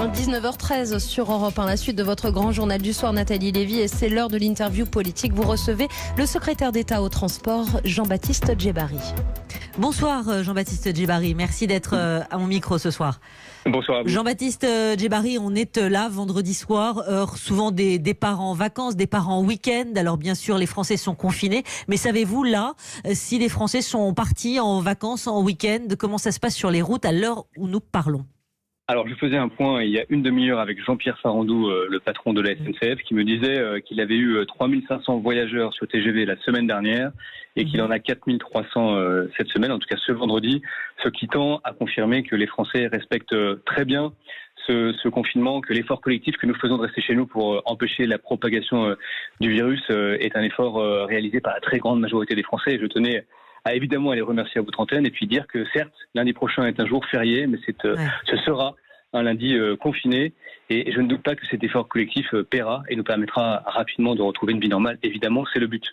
19h13 sur Europe 1, la suite de votre grand journal du soir, Nathalie Lévy, et c'est l'heure de l'interview politique. Vous recevez le secrétaire d'État au transport, Jean-Baptiste Djebbari. Bonsoir Jean-Baptiste Djebbari, merci d'être à mon micro ce soir. Bonsoir à vous. Jean-Baptiste Djebbari, on est là vendredi soir, heure souvent des départs en vacances, départs en week-end. Alors bien sûr les Français sont confinés, mais savez-vous là si les Français sont partis en vacances, en week-end, comment ça se passe sur les routes à l'heure où nous parlons? Alors, je faisais un point il y a une demi-heure avec Jean-Pierre Farandou, le patron de la SNCF, qui me disait qu'il avait eu 3500 voyageurs sur TGV la semaine dernière et qu'il en a 4300 cette semaine, en tout cas ce vendredi, ce qui tend à confirmer que les Français respectent très bien ce confinement, que l'effort collectif que nous faisons de rester chez nous pour empêcher la propagation du virus est un effort réalisé par la très grande majorité des Français. Et je tenais à évidemment les remercier à votre antenne et puis dire que certes, lundi prochain est un jour férié, mais ce sera un lundi confiné et je ne doute pas que cet effort collectif paiera et nous permettra rapidement de retrouver une vie normale. Évidemment, c'est le but.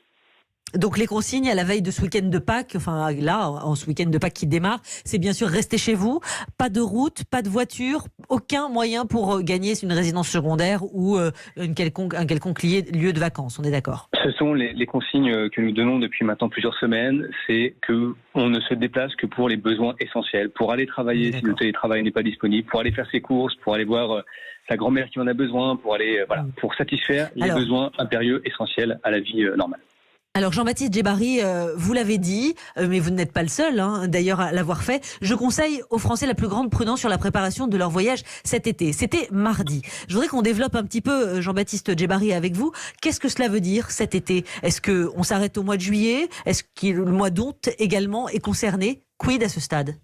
Donc les consignes à la veille de ce week-end de Pâques, enfin là, en ce week-end de Pâques qui démarre, c'est bien sûr rester chez vous, pas de route, pas de voiture, aucun moyen pour gagner une résidence secondaire ou un quelconque lieu de vacances, on est d'accord? Ce sont les consignes que nous donnons depuis maintenant plusieurs semaines, c'est qu'on ne se déplace que pour les besoins essentiels, pour aller travailler si le télétravail n'est pas disponible, pour aller faire ses courses, pour aller voir sa grand-mère qui en a besoin, pour aller pour satisfaire les besoins impérieux essentiels à la vie normale. Alors Jean-Baptiste Djebbari, vous l'avez dit, mais vous n'êtes pas le seul d'ailleurs à l'avoir fait. Je conseille aux Français la plus grande prudence sur la préparation de leur voyage cet été. C'était mardi. Je voudrais qu'on développe un petit peu, Jean-Baptiste Djebbari, avec vous. Qu'est-ce que cela veut dire cet été? Est-ce qu'on s'arrête au mois de juillet? Est-ce que le mois d'août également est concerné? Quid à ce stade?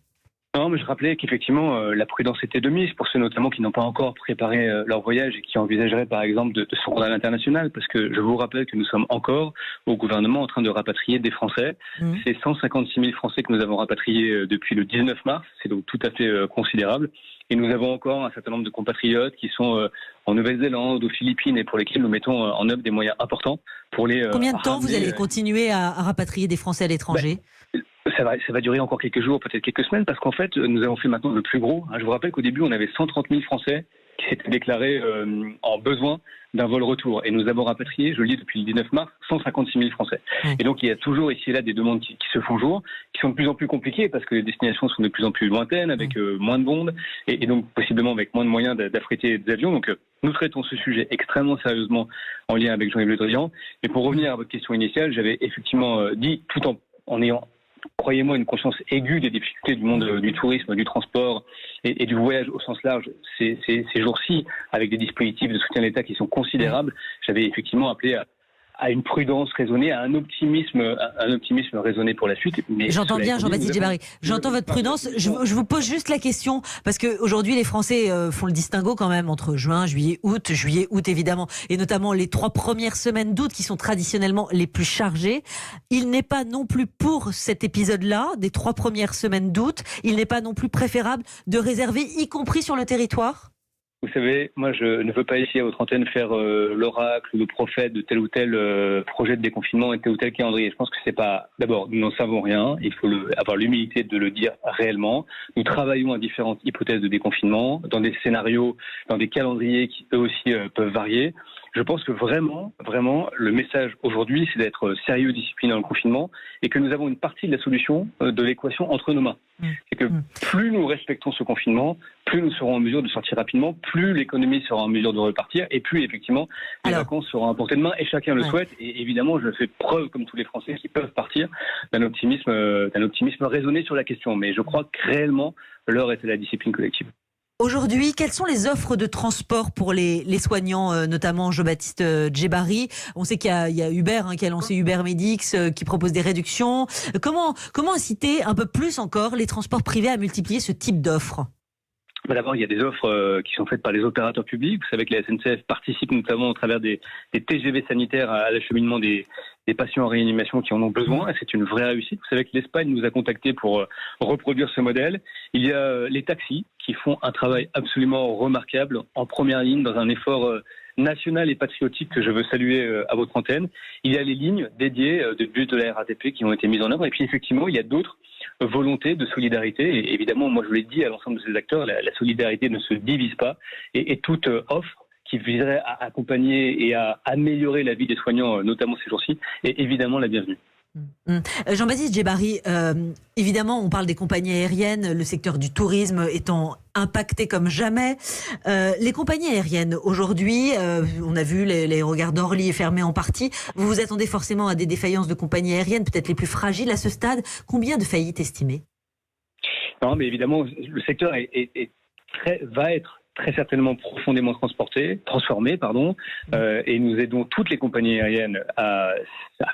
Non, mais je rappelais qu'effectivement, la prudence était de mise pour ceux notamment qui n'ont pas encore préparé leur voyage et qui envisageraient par exemple de se rendre à l'international, parce que je vous rappelle que nous sommes encore au gouvernement en train de rapatrier des Français. C'est 156 000 Français que nous avons rapatriés depuis le 19 mars, c'est donc tout à fait considérable. Et nous avons encore un certain nombre de compatriotes qui sont en Nouvelle-Zélande, aux Philippines, et pour lesquels nous mettons en œuvre des moyens importants pour les... Combien de temps vous allez continuer à rapatrier des Français à l'étranger? Ça va durer encore quelques jours, peut-être quelques semaines, parce qu'en fait, nous avons fait maintenant le plus gros. Je vous rappelle qu'au début, on avait 130 000 Français qui s'étaient déclarés en besoin d'un vol retour. Et nous avons rapatrié, je le dis depuis le 19 mars, 156 000 Français. Et donc, il y a toujours ici et là des demandes qui se font jour, qui sont de plus en plus compliquées, parce que les destinations sont de plus en plus lointaines, avec moins de monde, et donc possiblement avec moins de moyens d'affréter des avions. Donc, nous traitons ce sujet extrêmement sérieusement en lien avec Jean-Yves Le Drian. Mais pour revenir à votre question initiale, j'avais effectivement dit, tout en ayant, croyez-moi, une conscience aiguë des difficultés du monde du tourisme, du transport et du voyage au sens large ces jours-ci, avec des dispositifs de soutien de l'État qui sont considérables. J'avais effectivement appelé à une prudence raisonnée, à un optimisme raisonné pour la suite. Mais j'entends bien, Jean-Baptiste Djebbari. J'entends votre prudence. Je vous pose juste la question, parce qu'aujourd'hui, les Français font le distinguo quand même entre juin, juillet, août évidemment, et notamment les 3 premières semaines d'août qui sont traditionnellement les plus chargées. Il n'est pas non plus pour cet épisode-là, des 3 premières semaines d'août, il n'est pas non plus préférable de réserver, y compris sur le territoire? Vous savez, moi je ne veux pas ici à votre antenne faire l'oracle ou le prophète de tel ou tel projet de déconfinement et tel ou tel calendrier. Je pense que c'est pas... D'abord, nous n'en savons rien, il faut avoir l'humilité de le dire réellement. Nous travaillons à différentes hypothèses de déconfinement, dans des scénarios, dans des calendriers qui eux aussi peuvent varier. Je pense que vraiment, le message aujourd'hui, c'est d'être sérieux, discipliné dans le confinement et que nous avons une partie de la solution de l'équation entre nos mains. C'est que plus nous respectons ce confinement, plus nous serons en mesure de sortir rapidement, plus l'économie sera en mesure de repartir et plus effectivement les vacances seront à portée de main et chacun le souhaite. Et évidemment, je fais preuve, comme tous les Français qui peuvent partir, d'un optimisme raisonné sur la question. Mais je crois que réellement, l'heure est à la discipline collective. Aujourd'hui, quelles sont les offres de transport pour les soignants, notamment Jean-Baptiste Djebbari? On sait qu'il y a Uber qui a lancé Uber Medix, qui propose des réductions. Comment inciter un peu plus encore les transports privés à multiplier ce type d'offres? D'abord, il y a des offres qui sont faites par les opérateurs publics. Vous savez que la SNCF participe notamment au travers des TGV sanitaires à l'acheminement des patients en réanimation qui en ont besoin. Et c'est une vraie réussite. Vous savez que l'Espagne nous a contactés pour reproduire ce modèle. Il y a les taxis qui font un travail absolument remarquable en première ligne dans un effort nationale et patriotique que je veux saluer à votre antenne. Il y a les lignes dédiées de bus de la RATP qui ont été mises en œuvre. Et puis effectivement, il y a d'autres volontés de solidarité. Et évidemment, moi je l'ai dit à l'ensemble de ces acteurs, la solidarité ne se divise pas. Et toute offre qui viserait à accompagner et à améliorer la vie des soignants, notamment ces jours-ci, est évidemment la bienvenue. Jean-Baptiste Djebari, évidemment on parle des compagnies aériennes, le secteur du tourisme étant impacté comme jamais. Les compagnies aériennes aujourd'hui, on a vu l'aérogare d'Orly est fermé en partie. Vous vous attendez forcément à des défaillances de compagnies aériennes, peut-être les plus fragiles à ce stade. Combien de faillites estimées ? Non, mais évidemment, le secteur va être très certainement profondément transformé, et nous aidons toutes les compagnies aériennes à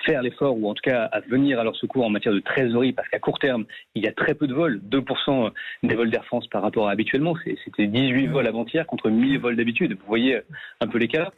faire l'effort, ou en tout cas à venir à leur secours en matière de trésorerie, parce qu'à court terme, il y a très peu de vols, 2% des vols d'Air France par rapport à habituellement, c'était 18 vols avant-hier contre 1000 vols d'habitude, vous voyez un peu l'écart.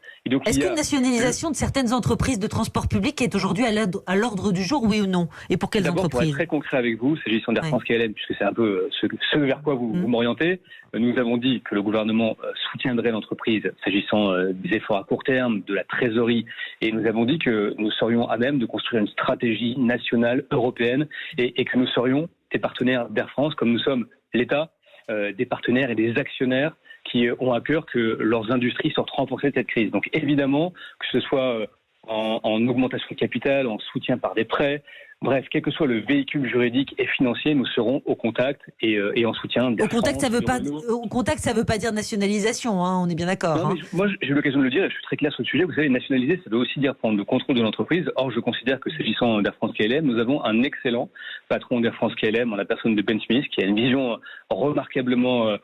Est-ce qu'une nationalisation de certaines entreprises de transport public est aujourd'hui à l'ordre du jour, oui ou non ? Et pour quelles entreprises ? Pour être très concret avec vous, s'agissant d'Air France KLM, puisque c'est un peu ce vers quoi vous m'orientez, nous avons dit que le gouvernement soutiendrait l'entreprise s'agissant des efforts à court terme, de la trésorerie, et nous avons dit que nous serions à même de construire une stratégie nationale européenne et que nous serions des partenaires d'Air France, comme nous sommes l'État, des partenaires et des actionnaires qui ont à cœur que leurs industries sortent renforcées de cette crise. Donc évidemment, que ce soit en augmentation de capital, en soutien par des prêts, bref, quel que soit le véhicule juridique et financier, nous serons au contact et en soutien. Au contact, ça veut pas dire nationalisation, hein, on est bien d'accord. Non, mais moi, j'ai eu l'occasion de le dire et je suis très clair sur le sujet. Vous savez, nationaliser, ça veut aussi dire prendre le contrôle de l'entreprise. Or, je considère que s'agissant d'Air France KLM, nous avons un excellent patron d'Air France KLM en la personne de Ben Smith, qui a une vision remarquablement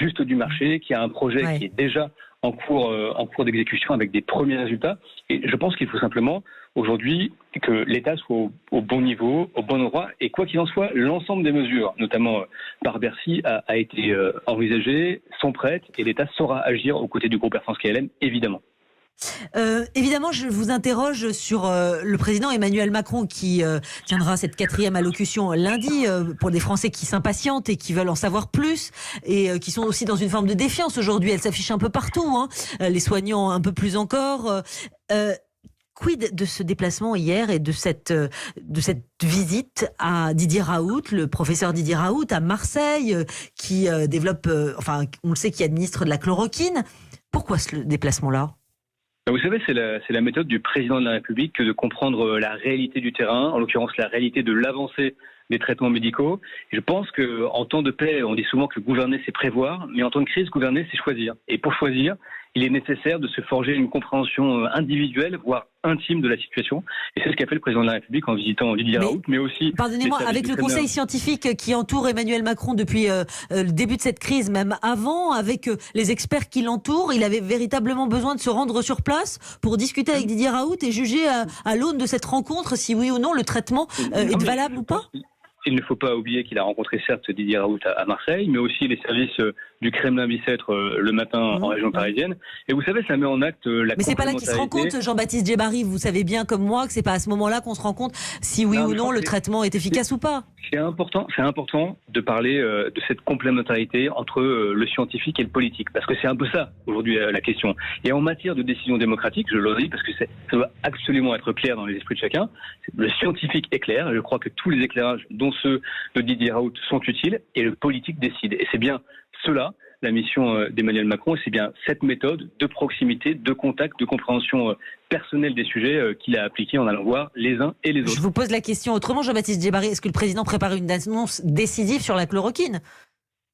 juste du marché, qui a un projet qui est déjà en cours d'exécution avec des premiers résultats. Et je pense qu'il faut simplement aujourd'hui que l'État soit au bon niveau, au bon endroit. Et quoi qu'il en soit, l'ensemble des mesures, notamment par Bercy, a été envisagées, sont prêtes, et l'État saura agir aux côtés du groupe Air France KLM, évidemment. Évidemment, je vous interroge sur le président Emmanuel Macron qui tiendra cette 4e allocution lundi pour des Français qui s'impatientent et qui veulent en savoir plus et qui sont aussi dans une forme de défiance aujourd'hui. Elle s'affiche un peu partout, hein. Les soignants un peu plus encore. Quid de ce déplacement hier et de cette visite à Didier Raoult, le professeur Didier Raoult à Marseille, qui développe, on le sait, qui administre de la chloroquine. Pourquoi ce déplacement-là ? Vous savez, c'est la méthode du président de la République que de comprendre la réalité du terrain, en l'occurrence la réalité de l'avancée des traitements médicaux. Et je pense qu'en temps de paix, on dit souvent que gouverner, c'est prévoir, mais en temps de crise, gouverner, c'est choisir. Et pour choisir, il est nécessaire de se forger une compréhension individuelle, voire intime de la situation. Et c'est ce qu'a fait le président de la République en visitant Didier Raoult, mais aussi... Pardonnez-moi, avec le conseil scientifique qui entoure Emmanuel Macron depuis le début de cette crise, même avant, avec les experts qui l'entourent, il avait véritablement besoin de se rendre sur place pour discuter avec Didier Raoult et juger à l'aune de cette rencontre si oui ou non le traitement est valable ou pas ? Il ne faut pas oublier qu'il a rencontré certes Didier Raoult à Marseille, mais aussi les services du Kremlin-Bicêtre le matin en région parisienne. Et vous savez, ça met en acte la complémentarité. Mais c'est pas là qu'ils se rend compte, Jean-Baptiste Djebari. Vous savez bien comme moi que c'est pas à ce moment-là qu'on se rend compte si oui ou non le traitement est efficace ou pas. C'est important de parler de cette complémentarité entre le scientifique et le politique, parce que c'est un peu ça aujourd'hui la question. Et en matière de décision démocratique, je le dis parce que ça doit absolument être clair dans les esprits de chacun. Le scientifique est clair, et je crois que tous les éclairages, dont ceux de Didier Raoult, sont utiles, et le politique décide. Et c'est bien cela, la mission d'Emmanuel Macron, et c'est bien cette méthode de proximité, de contact, de compréhension personnelle des sujets qu'il a appliquée en allant voir les uns et les autres. Je vous pose la question autrement, Jean-Baptiste Djebari. Est-ce que le président prépare une annonce décisive sur la chloroquine ?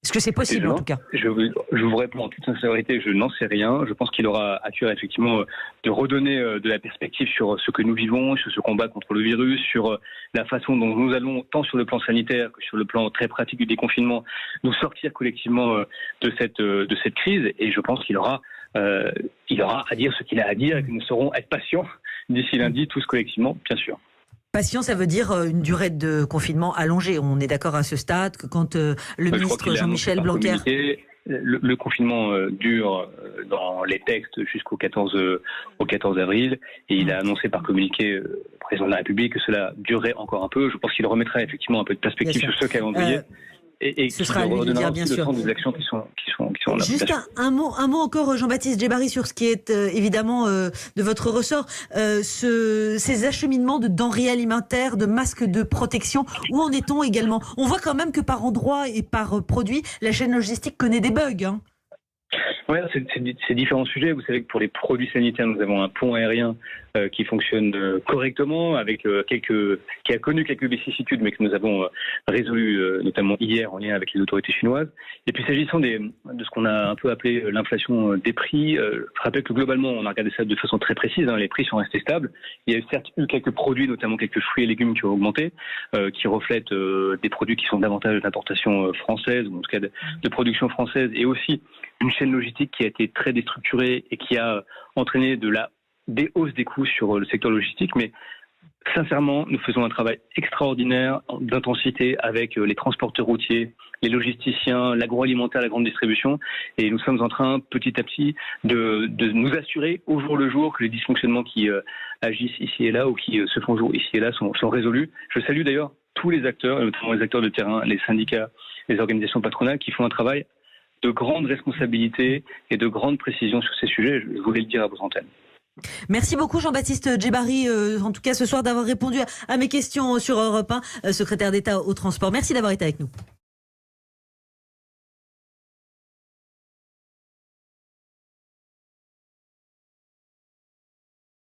Est-ce que c'est possible en tout cas ? Je vous réponds en toute sincérité, je n'en sais rien. Je pense qu'il aura à cœur effectivement de redonner de la perspective sur ce que nous vivons, sur ce combat contre le virus, sur la façon dont nous allons, tant sur le plan sanitaire que sur le plan très pratique du déconfinement, nous sortir collectivement de cette crise. Et je pense qu'il aura à dire ce qu'il a à dire et que nous saurons être patients d'ici lundi, tous collectivement, bien sûr. Patient, ça veut dire une durée de confinement allongée. On est d'accord à ce stade que quand le ministre Jean-Michel Blanquer... Le confinement dure dans les textes jusqu'au 14 avril et il a annoncé par communiqué le président de la République que cela durerait encore un peu. Je pense qu'il remettra effectivement un peu de perspective sur ce calendrier. et ce qui sera à lui de redonnera dire, bien aussi le sûr. sens des actions qui sont en Juste application. un mot encore, Jean-Baptiste Djebbari, sur ce qui est évidemment de votre ressort, ces acheminements de denrées alimentaires, de masques de protection. Où en est-on également? On voit quand même que par endroit et par produit, la chaîne logistique connaît des bugs. Hein. Oui, c'est différents sujets. Vous savez que pour les produits sanitaires, nous avons un pont aérien qui fonctionne correctement, avec qui a connu quelques vicissitudes, mais que nous avons résolu notamment hier en lien avec les autorités chinoises. Et puis s'agissant de ce qu'on a un peu appelé l'inflation des prix, je rappelle que globalement, on a regardé ça de façon très précise. Les prix sont restés stables. Il y a certes eu quelques produits, notamment quelques fruits et légumes qui ont augmenté, qui reflètent des produits qui sont davantage d'importation française, ou en tout cas de production française, et aussi une chaîne logistique qui a été très déstructurée et qui a entraîné des hausses des coûts sur le secteur logistique. Mais sincèrement, nous faisons un travail extraordinaire d'intensité avec les transporteurs routiers, les logisticiens, l'agroalimentaire, la grande distribution. Et nous sommes en train, petit à petit, de nous assurer au jour le jour que les dysfonctionnements qui agissent ici et là ou qui se font jour ici et là sont résolus. Je salue d'ailleurs tous les acteurs, notamment les acteurs de terrain, les syndicats, les organisations patronales qui font un travail de grande responsabilité et de grande précision sur ces sujets. Je voulais le dire à vos antennes. Merci beaucoup Jean-Baptiste Djebbari, en tout cas ce soir d'avoir répondu à mes questions sur Europe 1, secrétaire d'État au transport. Merci d'avoir été avec nous.